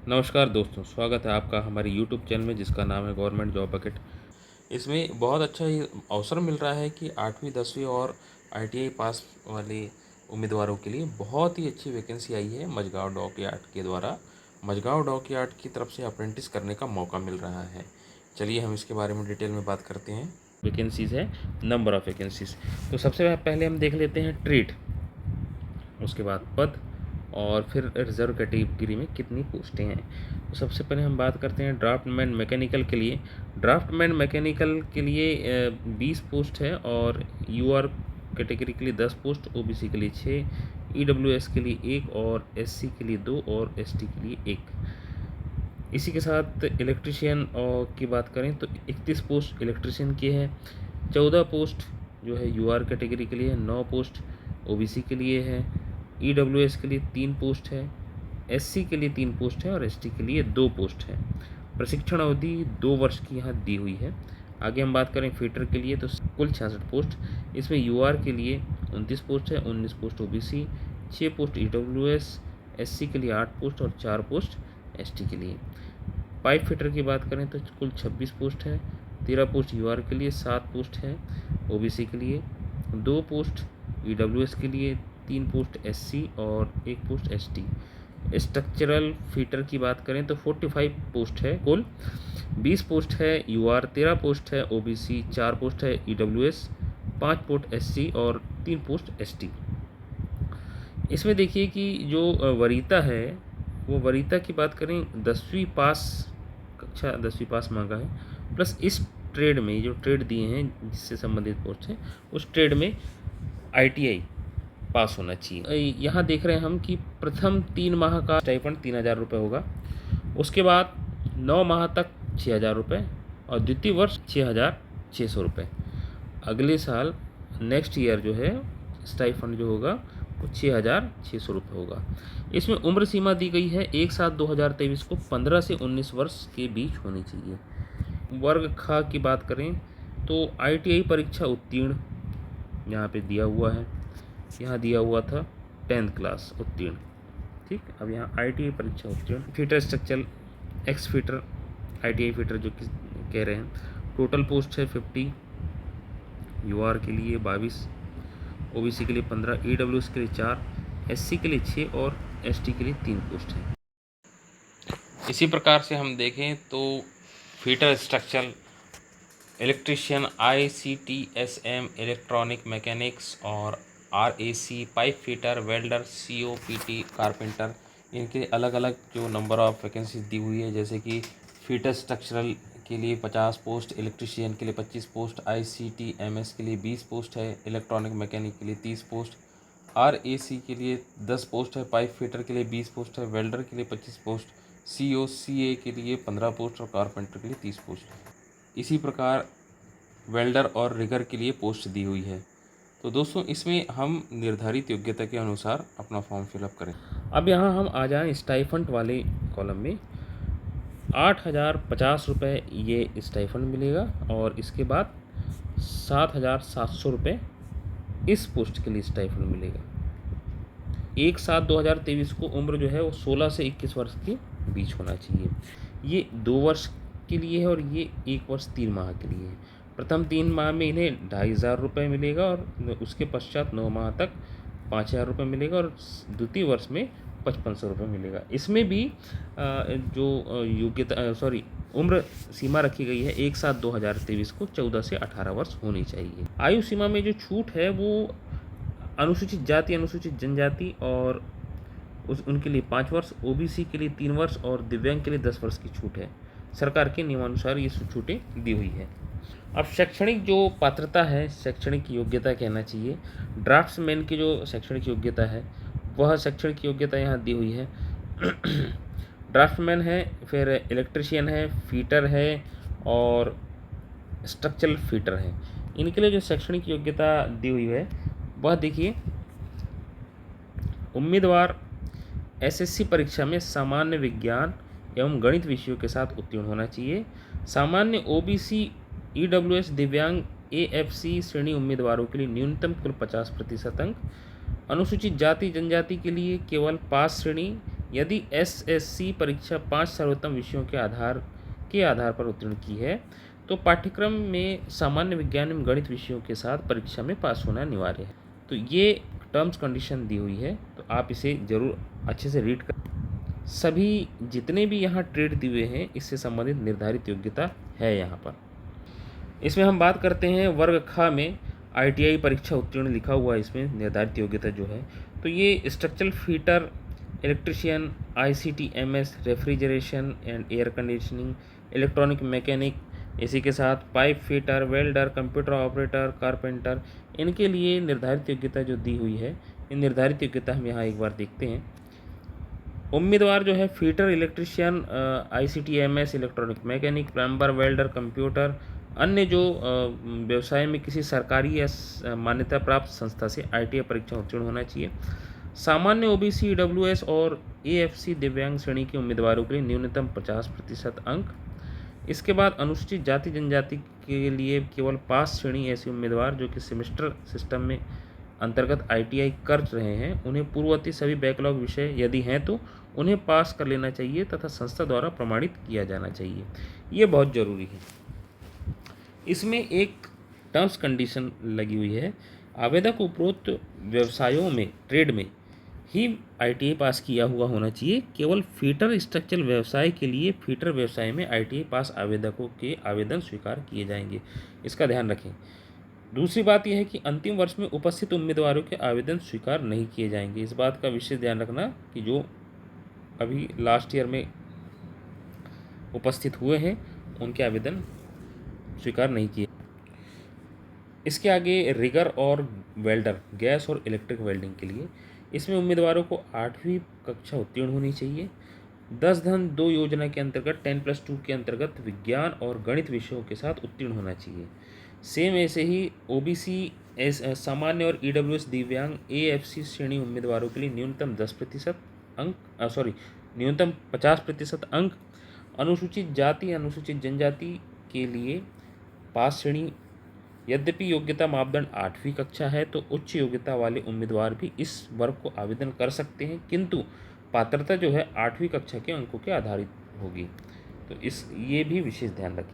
नमस्कार दोस्तों, स्वागत है आपका हमारे यूट्यूब चैनल में जिसका नाम है गवर्नमेंट जॉब बकेट। इसमें बहुत अच्छा ये अवसर मिल रहा है कि 8वीं 10वीं और ITI पास वाले उम्मीदवारों के लिए बहुत ही अच्छी वैकेंसी आई है मझगांव डॉकयार्ड के द्वारा। मझगांव डॉकयार्ड की तरफ से अप्रेंटिस करने का मौका मिल रहा है। चलिए हम इसके बारे में डिटेल में बात करते हैं। वैकेंसीज़ है, नंबर ऑफ़ वैकेंसीज़। तो सबसे पहले हम देख लेते हैं ट्रेड, उसके बाद पद और फिर रिजर्व कैटेगरी में कितनी पोस्टें हैं। तो सबसे पहले हम बात करते हैं ड्राफ्टमैन मैकेनिकल के लिए। ड्राफ्टमैन मैकेनिकल के लिए 20 पोस्ट है और UR कैटेगरी के लिए 10 पोस्ट, OBC के लिए 6, EWS के लिए 1 और SC के लिए 2 और ST के लिए 1। इसी के साथ इलेक्ट्रीशियन की बात करें तो 31 पोस्ट इलेक्ट्रीशियन की है, 14 पोस्ट जो है UR कैटेगरी के लिए है, 9 पोस्ट OBC के लिए है, EWS के लिए 3 पोस्ट है, SC के लिए 3 पोस्ट है और ST के लिए 2 पोस्ट है। प्रशिक्षण अवधि 2 वर्ष की यहाँ दी हुई है। आगे हम बात करें फीटर के लिए तो कुल 66 पोस्ट, इसमें UR के लिए 29 पोस्ट है, 19 post OBC, 6 post EWS, SC के लिए 8 पोस्ट और 4 पोस्ट ST के लिए। पाइप फिटर की बात करें तो कुल 26 पोस्ट है, 13 पोस्ट UR के लिए, 7 पोस्ट है OBC के लिए, 2 पोस्ट EWS के लिए, 3 पोस्ट SC और 1 पोस्ट ST। स्ट्रक्चरल फीटर की बात करें तो 45 पोस्ट है कुल, 20 पोस्ट है UR, 13 पोस्ट है OBC, 4 पोस्ट है EWS, 5 पोस्ट SC और 3 पोस्ट ST। इसमें देखिए कि जो वरीयता है वो वरीयता की बात करें 10वीं पास, कक्षा 10वीं पास मांगा है, प्लस इस ट्रेड में जो ट्रेड दिए हैं जिससे संबंधित पोस्ट है उस ट्रेड में ITI पास होना चाहिए। यहाँ देख रहे हैं हम कि प्रथम 3 माह का स्टाइपेंड 3000 रुपये होगा, उसके बाद 9 माह तक 6000 रुपये और द्वितीय वर्ष 6600 रुपये। अगले साल नेक्स्ट ईयर जो है स्टाइपेंड जो होगा वो 6600 रुपये होगा। इसमें उम्र सीमा दी गई है 1/7/2023 को 15 से 19 वर्ष के बीच होनी चाहिए। वर्ग ख की बात करें तो ITI परीक्षा उत्तीर्ण यहाँ पे दिया हुआ है, यहाँ दिया हुआ था 10th क्लास उत्तीर्ण, ठीक। अब यहाँ ITI परीक्षा उत्तीर्ण। Fitter structure x fitter ITI fitter जो कि कह रहे हैं, टोटल पोस्ट है 50, UR के लिए 22, OBC के लिए 15, EWS के लिए 4, SC के लिए 6 और ST के लिए 3 पोस्ट है। इसी प्रकार से हम देखें तो fitter structure electrician ICTSM electronic mechanics और RAC pipe fitter welder COPT carpenter, इनके अलग अलग जो नंबर ऑफ़ वैकेंसी दी हुई है, जैसे कि फीटर स्ट्रक्चरल के लिए 50 पोस्ट, इलेक्ट्रीशियन के लिए 25 पोस्ट, ICTMS के लिए 20 पोस्ट है, इलेक्ट्रॉनिक मैकेनिक के लिए 30 पोस्ट, RAC के लिए 10 पोस्ट है, पाइप फिटर के लिए 20 पोस्ट है, वेल्डर के लिए 25 पोस्ट, COCA के लिए 15 पोस्ट और कारपेंटर के लिए 30 पोस्ट। इसी प्रकार वेल्डर और रिगर के लिए पोस्ट दी हुई है। तो दोस्तों इसमें हम निर्धारित योग्यता के अनुसार अपना फॉर्म फिलअप करें। अब यहाँ हम आ जाएं स्टाइफंड वाले कॉलम में। 8050 रुपये ये स्टाइफंड मिलेगा और इसके बाद 7700 रुपये इस पोस्ट के लिए स्टाइफंड मिलेगा। 1/7/2023 को उम्र जो है वो 16 से 21 वर्ष के बीच होना चाहिए। ये 2 वर्ष के लिए है और ये 1 वर्ष 3 माह के लिए है। प्रथम 3 माह में इन्हें 2500 रुपये मिलेगा और उसके पश्चात 9 माह तक 5000 रुपये मिलेगा और द्वितीय वर्ष में 5500 रुपये मिलेगा। इसमें भी जो योग्यता उम्र सीमा रखी गई है 1/7/2023 को 14 से 18 वर्ष होनी चाहिए। आयु सीमा में जो छूट है वो अनुसूचित जाति, अनुसूचित जनजाति और उनके लिए 5 वर्ष, OBC के लिए 3 वर्ष और दिव्यांग के लिए 10 वर्ष की छूट है। सरकार के नियमानुसार ये छूटें दी हुई है। अब शैक्षणिक जो पात्रता है, शैक्षणिक योग्यता कहना चाहिए, ड्राफ्ट्समैन की जो शैक्षणिक योग्यता है वह शैक्षणिक योग्यता यहाँ दी हुई है। ड्राफ्ट्समैन है, फिर इलेक्ट्रीशियन है, फीटर है और स्ट्रक्चरल फीटर है। इनके लिए जो शैक्षणिक योग्यता दी हुई है वह देखिए, उम्मीदवार SSC परीक्षा में सामान्य विज्ञान एवं गणित विषयों के साथ उत्तीर्ण होना चाहिए। सामान्य OBC, EWS, दिव्यांग, AFC श्रेणी उम्मीदवारों के लिए न्यूनतम कुल 50% अंक। अनुसूचित जाति जनजाति के लिए केवल पास श्रेणी यदि एसएससी परीक्षा 5 सर्वोत्तम विषयों के आधार पर उत्तीर्ण की है तो पाठ्यक्रम में सामान्य विज्ञान एवं गणित विषयों के साथ परीक्षा में पास होना अनिवार्य है। तो ये टर्म्स कंडीशन दी हुई है, तो आप इसे ज़रूर अच्छे से रीड कर। सभी जितने भी यहाँ ट्रेड दिए हुए हैं इससे संबंधित निर्धारित योग्यता है यहाँ पर। इसमें हम बात करते हैं वर्ग ख में आईटीआई परीक्षा उत्तीर्ण लिखा हुआ है, इसमें निर्धारित योग्यता जो है, तो ये structural fitter, electrician, ICT-MS, refrigeration and air conditioning, electronic mechanic, इसी के साथ pipe fitter, welder, computer operator, carpenter, इनके लिए निर्धारित योग्यता जो दी हुई है, इन निर्धारित योग्यता हम यहाँ एक बार देखते हैं। उम्मीदवार जो है fitter, electrician, ICT-MS, electronic mechanic, plumber, welder, computer, अन्य जो व्यवसाय में किसी सरकारी या मान्यता प्राप्त संस्था से आईटीआई परीक्षा उत्तीर्ण होना चाहिए। सामान्य ओबीसी, ईडब्ल्यूएस और एएफसी दिव्यांग श्रेणी के उम्मीदवारों के लिए न्यूनतम 50% अंक। इसके बाद अनुसूचित जाति जनजाति के लिए केवल पास श्रेणी ऐसे उम्मीदवार जो कि सेमेस्टर सिस्टम में अंतर्गत आईटीआई कर रहे हैं, उन्हें पूर्ववर्ती सभी बैकलॉग विषय यदि हैं तो उन्हें पास कर लेना चाहिए तथा संस्था द्वारा प्रमाणित किया जाना चाहिए। ये बहुत ज़रूरी है। इसमें एक टर्म्स कंडीशन लगी हुई है, आवेदक उपरोक्त व्यवसायों में, ट्रेड में ही आईटीआई पास किया हुआ होना चाहिए। केवल फीटर स्ट्रक्चरल व्यवसाय के लिए फीटर व्यवसाय में आईटीआई पास आवेदकों के आवेदन स्वीकार किए जाएंगे, इसका ध्यान रखें। दूसरी बात यह है कि अंतिम वर्ष में उपस्थित उम्मीदवारों के आवेदन स्वीकार नहीं किए जाएंगे। इस बात का विशेष ध्यान रखना कि जो अभी लास्ट ईयर में उपस्थित हुए हैं उनके आवेदन स्वीकार नहीं किए। इसके आगे रिगर और वेल्डर, गैस और इलेक्ट्रिक वेल्डिंग के लिए, इसमें उम्मीदवारों को 8वीं कक्षा उत्तीर्ण होनी चाहिए। 10-2 योजना के अंतर्गत 10+2 के अंतर्गत विज्ञान और गणित विषयों के साथ उत्तीर्ण होना चाहिए। सेम ऐसे ही ओबीसी, सामान्य और ईडब्ल्यूएस दिव्यांग एएफसी श्रेणी उम्मीदवारों के लिए न्यूनतम 50% अंक। अनुसूचित जाति, अनुसूचित जनजाति के लिए पास श्रेणी। यद्यपि योग्यता मापदंड 8वीं कक्षा है तो उच्च योग्यता वाले उम्मीदवार भी इस वर्ग को आवेदन कर सकते हैं, किंतु पात्रता जो है 8वीं कक्षा के अंकों के आधारित होगी। तो ये भी विशेष ध्यान रखें।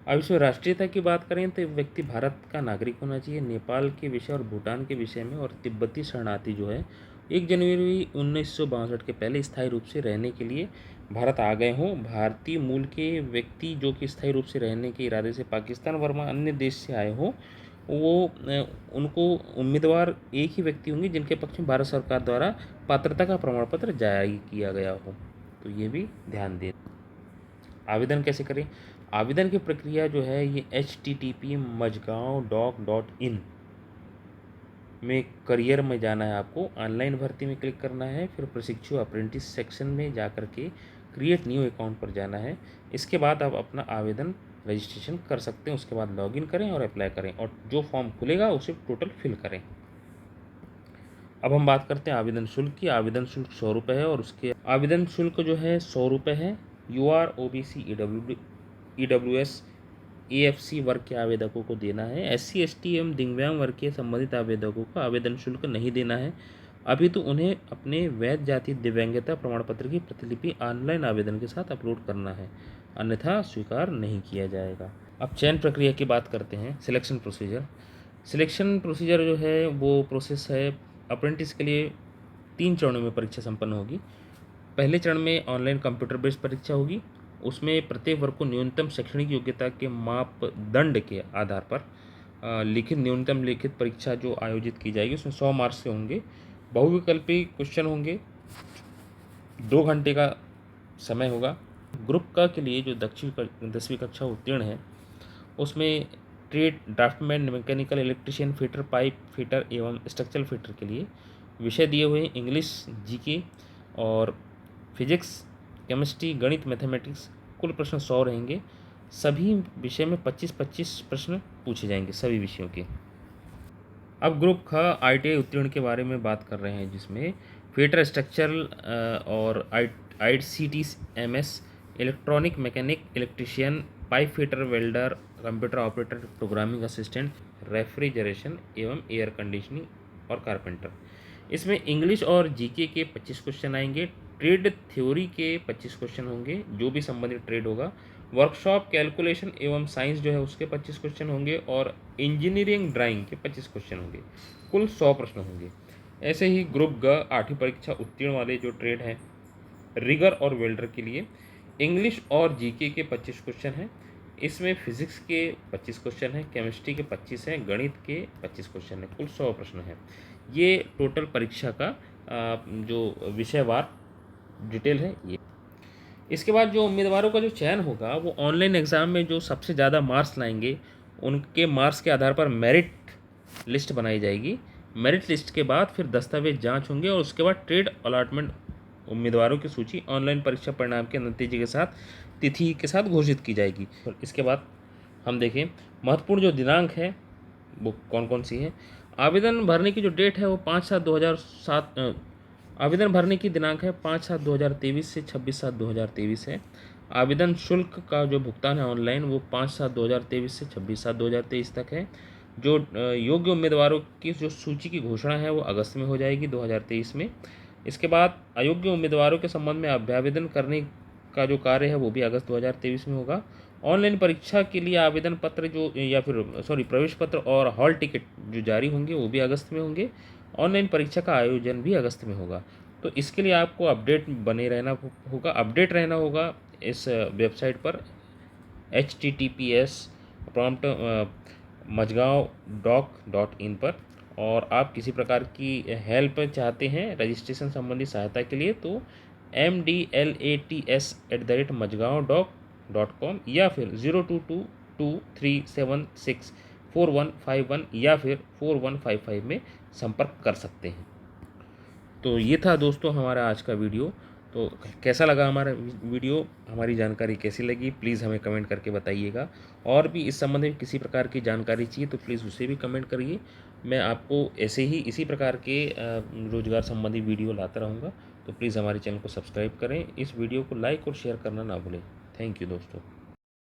अब इसमें राष्ट्रीयता की बात करें तो व्यक्ति भारत का नागरिक होना चाहिए। नेपाल के विषय और भूटान के विषय में और तिब्बती शरणार्थी जो है 1 जनवरी 1962 के पहले स्थायी रूप से रहने के लिए भारत आ गए हों। भारतीय मूल के व्यक्ति जो कि स्थायी रूप से रहने के इरादे से पाकिस्तान, वर्मा, अन्य देश से आए हों, उनको उम्मीदवार एक ही व्यक्ति होंगे जिनके पक्ष में भारत सरकार द्वारा पात्रता का प्रमाण पत्र जारी किया गया हो। तो ये भी ध्यान दें। आवेदन कैसे करें? आवेदन की प्रक्रिया जो है ये http://majgaon.doc.in में करियर में जाना है आपको, ऑनलाइन भर्ती में क्लिक करना है, फिर प्रशिक्षु अप्रेंटिस सेक्शन में जा कर के क्रिएट न्यू अकाउंट पर जाना है। इसके बाद आप अपना आवेदन रजिस्ट्रेशन कर सकते हैं। उसके बाद लॉगिन करें और अप्लाई करें और जो फॉर्म खुलेगा उसे टोटल फिल करें। अब हम बात करते हैं आवेदन शुल्क की। आवेदन शुल्क 100 रुपये है और उसके आवेदन शुल्क जो है 100 रुपये है। UR, OBC, EWS, AFC वर्ग के आवेदकों को देना है। SC, ST एवं दिव्यांग वर्ग के संबंधित आवेदकों को आवेदन शुल्क नहीं देना है, अभी तो उन्हें अपने वैध जाति दिव्यांगता प्रमाण पत्र की प्रतिलिपि ऑनलाइन आवेदन के साथ अपलोड करना है, अन्यथा स्वीकार नहीं किया जाएगा। अब चयन प्रक्रिया की बात करते हैं। सिलेक्शन प्रोसीजर जो है वो प्रोसेस है, अप्रेंटिस के लिए 3 चरणों में परीक्षा संपन्न होगी। पहले चरण में ऑनलाइन कंप्यूटर बेस्ड परीक्षा होगी। उसमें प्रत्येक वर्ग को न्यूनतम शैक्षणिक योग्यता के मापदंड के आधार पर न्यूनतम लिखित परीक्षा जो आयोजित की जाएगी उसमें 100 मार्क्स से होंगे। बहुविकल्पी क्वेश्चन होंगे। 2 घंटे का समय होगा। ग्रुप का के लिए जो 10वीं कक्षा उत्तीर्ण है उसमें trade, draftsman, mechanical, electrician, fitter, pipe fitter एवं स्ट्रक्चरल फिटर के लिए विषय दिए हुए हैं इंग्लिश, जीके और फिजिक्स, केमिस्ट्री, गणित, मैथमेटिक्स। कुल प्रश्न 100 रहेंगे। सभी विषय में 25-25 प्रश्न पूछे जाएंगे सभी विषयों के। अब ग्रुप ख आईटीआई उत्तीर्ण के बारे में बात कर रहे हैं, जिसमें फिटर, स्ट्रक्चरल और ICT-MS, electronic mechanic, electrician, pipe fitter, welder, computer operator, programming assistant, refrigeration एवं एयर कंडीशनिंग और कारपेंटर। इसमें इंग्लिश और जीके के 25 क्वेश्चन आएंगे। ट्रेड थ्योरी के 25 क्वेश्चन होंगे, जो भी संबंधित ट्रेड होगा। वर्कशॉप कैलकुलेशन एवं साइंस जो है उसके 25 क्वेश्चन होंगे और इंजीनियरिंग ड्राइंग के 25 क्वेश्चन होंगे। कुल 100 प्रश्न होंगे। ऐसे ही ग्रुप ग 8वीं परीक्षा उत्तीर्ण वाले जो ट्रेड हैं रिगर और वेल्डर के लिए इंग्लिश और जीके के 25 क्वेश्चन हैं। इसमें फिजिक्स के 25 क्वेश्चन हैं, केमिस्ट्री के 25 हैं, गणित के 25 क्वेश्चन हैं। कुल 100 प्रश्न हैं। ये टोटल परीक्षा का जो विषयवार डिटेल है ये। इसके बाद जो उम्मीदवारों का जो चयन होगा वो ऑनलाइन एग्ज़ाम में जो सबसे ज़्यादा मार्क्स लाएंगे उनके मार्क्स के आधार पर मेरिट लिस्ट बनाई जाएगी। मेरिट लिस्ट के बाद फिर दस्तावेज जांच होंगे और उसके बाद ट्रेड अलॉटमेंट उम्मीदवारों की सूची ऑनलाइन परीक्षा परिणाम के नतीजे के साथ तिथि के साथ घोषित की जाएगी। और इसके बाद हम देखें महत्वपूर्ण जो दिनांक है वो कौन कौन सी है। आवेदन भरने की जो डेट है वो 5/7/2007 आवेदन भरने की दिनांक है 5/7/2023 से 26/7/2023 है। आवेदन शुल्क का जो भुगतान है ऑनलाइन वो 5/7/2023 से 26/7/2023 तक है। जो योग्य उम्मीदवारों की जो सूची की घोषणा है वो अगस्त में हो जाएगी 2023 में। इसके बाद अयोग्य उम्मीदवारों के संबंध में अभ्यावेदन करने का जो कार्य है वो भी अगस्त 2023 में होगा। ऑनलाइन परीक्षा के लिए आवेदन पत्र जो या फिर प्रवेश पत्र और हॉल टिकट जो जारी होंगे वो भी अगस्त में होंगे। ऑनलाइन परीक्षा का आयोजन भी अगस्त में होगा। तो इसके लिए आपको अपडेट बने रहना होगा, अपडेट रहना होगा इस वेबसाइट पर https://majgaon.doc.in पर। और आप किसी प्रकार की हेल्प चाहते हैं रजिस्ट्रेशन संबंधी सहायता के लिए तो mdlats@majgaon.com या फिर 0222376451 या फिर 4155 में संपर्क कर सकते हैं। तो ये था दोस्तों हमारा आज का वीडियो। तो कैसा लगा हमारा वीडियो, हमारी जानकारी कैसी लगी, प्लीज़ हमें कमेंट करके बताइएगा। और भी इस संबंध में किसी प्रकार की जानकारी चाहिए तो प्लीज़ उसे भी कमेंट करिए। मैं आपको ऐसे ही इसी प्रकार के रोज़गार संबंधी वीडियो लाता रहूँगा। तो प्लीज़ हमारे चैनल को सब्सक्राइब करें, इस वीडियो को लाइक और शेयर करना ना भूलें। थैंक यू दोस्तों।